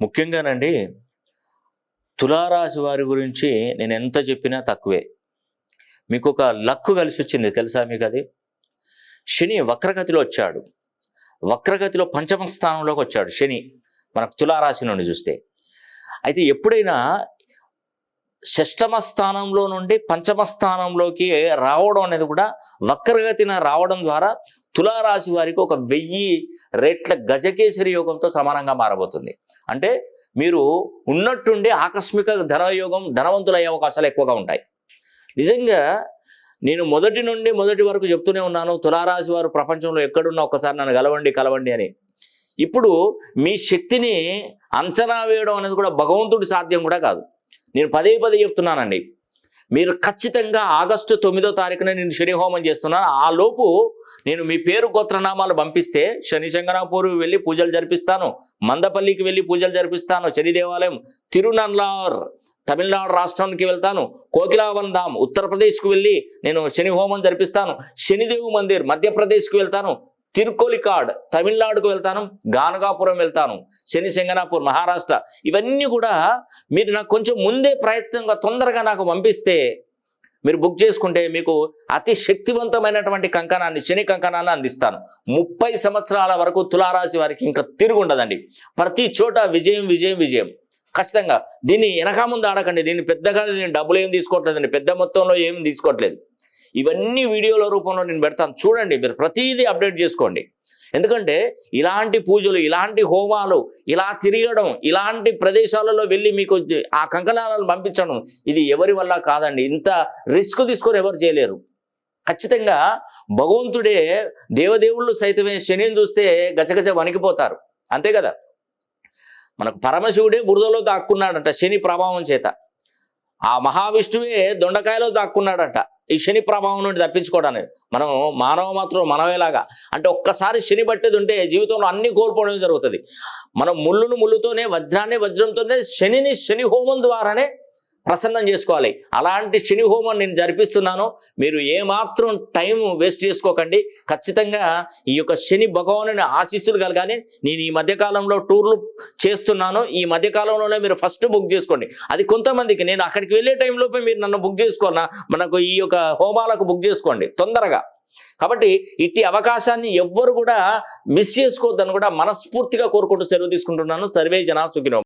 ముఖ్యంగానండి తులారాశి వారి గురించి నేను ఎంత చెప్పినా తక్కువే. మీకు ఒక లక్కు కలిసి వచ్చింది తెలుసా మీకు అది? శని వక్రగతిలో వచ్చాడు. వక్రగతిలో పంచమ స్థానంలోకి వచ్చాడు శని మనకు తులారాశి నుండి చూస్తే. అయితే ఎప్పుడైనా షష్టమ స్థానంలో నుండి పంచమ స్థానంలోకి రావడం అనేది కూడా వక్రగతిన రావడం ద్వారా తులారాశి వారికి ఒక 1000 రెట్ల గజకేసరి యోగంతో సమానంగా మారబోతుంది. అంటే మీరు ఉన్నట్టుండి ఆకస్మిక ధనయోగం, ధనవంతులయ్యే అవకాశాలు ఎక్కువగా ఉంటాయి. నిజంగా నేను మొదటి నుండి మొదటి వరకు చెప్తూనే ఉన్నాను, తులారాశి వారు ప్రపంచంలో ఎక్కడున్నా ఒక్కసారి నన్ను కలవండి అని. ఇప్పుడు మీ శక్తిని అంచనా వేయడం అనేది కూడా భగవంతుడి సాధ్యం కూడా కాదు. నేను పదే చెప్తున్నానండి, మీరు ఖచ్చితంగా ఆగస్టు 9వ తారీఖున నేను శని హోమం చేస్తున్నాను. ఆ లోపు నేను మీ పేరు గోత్రనామాలు పంపిస్తే శని శంకరాపూర్ వెళ్ళి పూజలు జరిపిస్తాను, మందపల్లికి వెళ్ళి పూజలు జరిపిస్తాను, శని దేవాలయం తిరునల్లార్ తమిళనాడు రాష్ట్రానికి వెళ్తాను, కోకిలావంధాం ఉత్తరప్రదేశ్కి వెళ్ళి నేను శని హోమం జరిపిస్తాను, శనిదేవ్ మందిర్ మధ్యప్రదేశ్కి వెళ్తాను, తిరుకోలికాడ్ తమిళనాడుకు వెళ్తాను, గానగాపురం వెళ్తాను, శని శంగనాపూర్ మహారాష్ట్ర. ఇవన్నీ కూడా మీరు నాకు కొంచెం ముందే ప్రయత్నంగా తొందరగా నాకు పంపిస్తే, మీరు బుక్ చేసుకుంటే మీకు అతి శక్తివంతమైనటువంటి కంకణాన్ని, శని కంకణాన్ని అందిస్తాను. 30 సంవత్సరాల వరకు తులారాశి వారికి ఇంకా తిరుగుండదండి. ప్రతి చోట విజయం. ఖచ్చితంగా దీన్ని వెనక ముందు ఆడకండి. దీన్ని పెద్దగా నేను డబ్బులు ఏం తీసుకోవట్లేదండి, పెద్ద మొత్తంలో ఏం తీసుకోవట్లేదు. ఇవన్నీ వీడియోల రూపంలో నేను పెడతాను, చూడండి. మీరు ప్రతిదీ అప్డేట్ చేసుకోండి. ఎందుకంటే ఇలాంటి పూజలు, ఇలాంటి హోమాలు, ఇలా తిరగడం, ఇలాంటి ప్రదేశాలలో వెళ్ళి మీకు ఆ కంకణాలను పంపించడం ఇది ఎవరి వల్ల కాదండి. ఇంత రిస్క్ తీసుకొని ఎవరు చేయలేరు. ఖచ్చితంగా భగవంతుడే, దేవదేవుళ్ళు సైతమే శనిని చూస్తే గజగజ వణికిపోతారు. అంతే కదా. మనకు పరమశివుడే బురదలో దాక్కున్నాడంట శని ప్రభావం చేత. ఆ మహావిష్ణువే దొండకాయలో దాక్కున్నాడంట ఈ శని ప్రభావం నుండి తప్పించుకోవడానికి. మనం మానవ మాత్రం మనమేలాగా అంటే ఒక్కసారి శని పట్టేది ఉంటే జీవితంలో అన్ని కోల్పోవడం జరుగుతుంది. మనం ముళ్ళుతోనే, వజ్రంతోనే శని హోమం ద్వారానే ప్రసన్నం చేసుకోవాలి. అలాంటి శని హోమం నేను జరిపిస్తున్నాను. మీరు ఏమాత్రం టైం వేస్ట్ చేసుకోకండి. ఖచ్చితంగా ఈ యొక్క శని భగవానుని ఆశీస్సులు కలగాలి. నేను ఈ మధ్యకాలంలో టూర్లు చేస్తున్నాను. ఈ మధ్యకాలంలోనే మీరు ఫస్ట్ బుక్ చేసుకోండి. అది కొంతమందికి నేను అక్కడికి వెళ్ళే టైంలోపే మీరు నన్ను బుక్ చేసుకోనా, మనకు ఈ యొక్క హోమాలకు బుక్ చేసుకోండి తొందరగా. కాబట్టి ఇట్టి అవకాశాన్ని ఎవ్వరు కూడా మిస్ చేసుకోవద్దని కూడా మనస్ఫూర్తిగా కోరుకుంటూ సెలవు తీసుకుంటున్నాను. సర్వే జనా సుఖినో.